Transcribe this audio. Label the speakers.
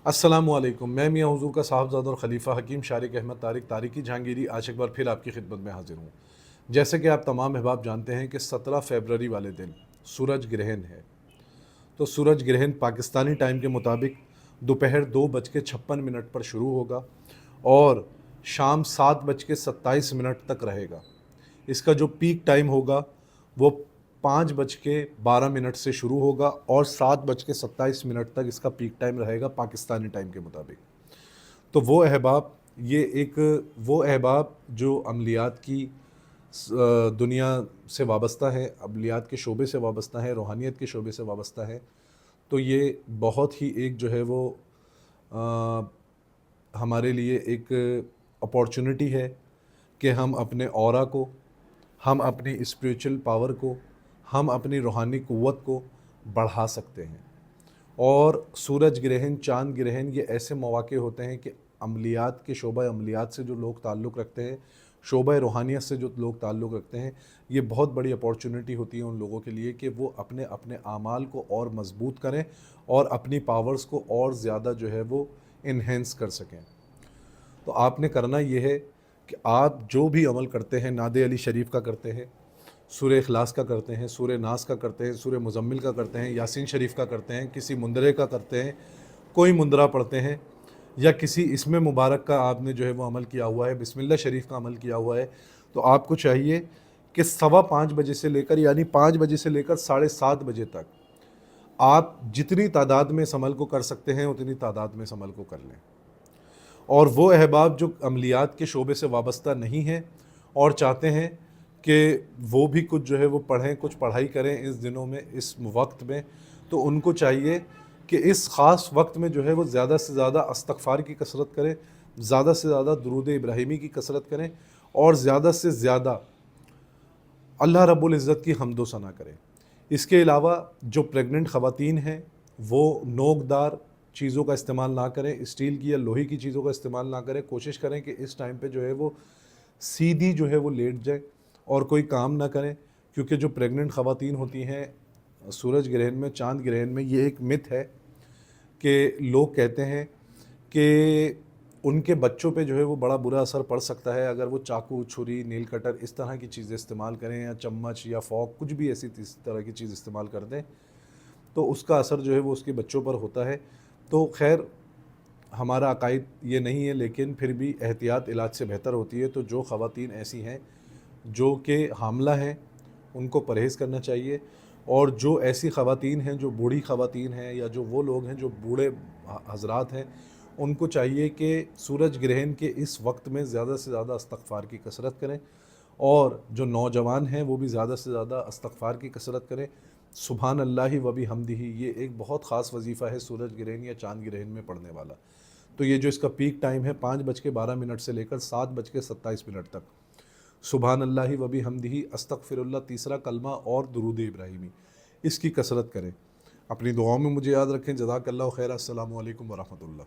Speaker 1: अस्सलामुअलैकुम। मैं मियां हुजूर का साहबजादा और खलीफा हकीम शारिक अहमद तारिक तारिकी जहांगीरी आज एक बार फिर आपकी खिदमत में हाजिर हूँ। जैसे कि आप तमाम अहबाब जानते हैं कि 17 फरवरी वाले दिन सूरज ग्रहण है। तो सूरज ग्रहण पाकिस्तानी टाइम के मुताबिक दोपहर 2:56 पर शुरू होगा और शाम 7:27 तक रहेगा। इसका जो पीक टाइम होगा वो 5:12 से शुरू होगा और 7:27 तक इसका पीक टाइम रहेगा पाकिस्तानी टाइम के मुताबिक। तो वो अहबाब जो अमलियात की दुनिया से वाबस्ता है, अमलियात के शोबे से वाबस्ता है, रूहानियत के शोबे से वाबस्ता है, तो ये बहुत ही एक जो है वो अ, हमारे लिए एक अपॉर्चुनिटी है कि हम अपने ऑरा को, हम अपनी स्पिरिचुअल पावर को, हम अपनी रूहानी क़ुव्वत को बढ़ा सकते हैं। और सूरज ग्रहण, चाँद ग्रहण ये ऐसे मौक़े होते हैं कि अमलियात के शोबा अमलियात से जो लोग ताल्लुक़ रखते हैं, शोबा रूहानियत से जो लोग ताल्लुक़ रखते हैं, ये बहुत बड़ी अपॉर्चुनिटी होती है उन लोगों के लिए कि वो अपने अपने आमाल को और मज़बूत करें और अपनी पावर्स को और ज़्यादा जो है वो इन्हेंस कर सकें। तो आपने करना ये है कि आप जो भी अमल करते हैं, नादे अली शरीफ का करते हैं, सूरह इखलास का करते हैं, सूरह नास का करते हैं, सूरह मुज़म्मिल का करते हैं, यासीन शरीफ का करते हैं, किसी मुंदरे का करते हैं, कोई मुंदरा पढ़ते हैं, या किसी इसमें मुबारक का आपने जो है वो अमल किया हुआ है, बिस्मिल्लाह शरीफ का अमल किया हुआ है, तो आपको चाहिए कि 5:15 से लेकर, यानी 5 बजे से लेकर 7:30 बजे तक आप जितनी तादाद में इस अमल को कर सकते हैं उतनी तादाद में इस अमल को कर लें। और वो अहबाब जो अमलियात के शोबे से वाबस्ता नहीं हैं और चाहते हैं कि वो भी कुछ जो है वो पढ़ें, कुछ पढ़ाई करें इस दिनों में, इस वक्त में, तो उनको चाहिए कि इस ख़ास वक्त में जो है वो ज़्यादा से ज़्यादा इस्तग़फ़ार की कसरत करें, ज़्यादा से ज़्यादा दुरूद इब्राहिमी की कसरत करें और ज़्यादा से ज़्यादा अल्लाह रब्बुल इज़्ज़त की हम्दो सना करें। इसके अलावा जो प्रेग्नेंट ख़वातीन हैं वो नोकदार चीज़ों का इस्तेमाल ना करें, स्टील की या लोहे की चीज़ों का इस्तेमाल ना करें। कोशिश करें कि इस टाइम पे जो है वो सीधी जो है वो लेट जाएं और कोई काम ना करें, क्योंकि जो प्रेग्नेंट ख़वातीन होती हैं सूरज ग्रहण में, चाँद ग्रहण में, ये एक मिथ है कि लोग कहते हैं कि उनके बच्चों पे जो है वो बड़ा बुरा असर पड़ सकता है अगर वो चाकू, छुरी, नील कटर इस तरह की चीज़ें इस्तेमाल करें, या चम्मच या फ़ॉक, कुछ भी ऐसी इस तरह की चीज़ इस्तेमाल कर दें, तो उसका असर जो है वो उसके बच्चों पर होता है। तो खैर हमारा अकायद ये नहीं है, लेकिन फिर भी एहतियात इलाज से बेहतर होती है। तो जो ख़वातीन ऐसी हैं जो कि हामला हैं उनको परहेज़ करना चाहिए, और जो ऐसी ख़वातीन हैं जो बूढ़ी ख़वातीन हैं या जो वो लोग हैं जो बूढ़े हज़रात हैं, उनको चाहिए कि सूरज ग्रहण के इस वक्त में ज़्यादा से ज़्यादा इस्तग़फ़ार की कसरत करें, और जो नौजवान हैं वो भी ज़्यादा से ज़्यादा इस्तग़फ़ार की कसरत करें। सुभान अल्लाहि व बिहम्दिही, ये एक बहुत ख़ास वजीफ़ा है सूरज ग्रहण या चाँद ग्रहण में पढ़ने वाला। तो ये जो इसका पीक टाइम है 5:12 से लेकर 7:27 तक, सुभान अल्लाहि व बिहम्दिही, अस्तग़फ़िरुल्लाह तीसरा कलमा और दुरूद इब्राहिमी, इसकी कसरत करें। अपनी दुआओं में मुझे याद रखें। जज़ाकल्लाहु खैर। अस्सलामु अलैकुम व रहमतुल्लाह।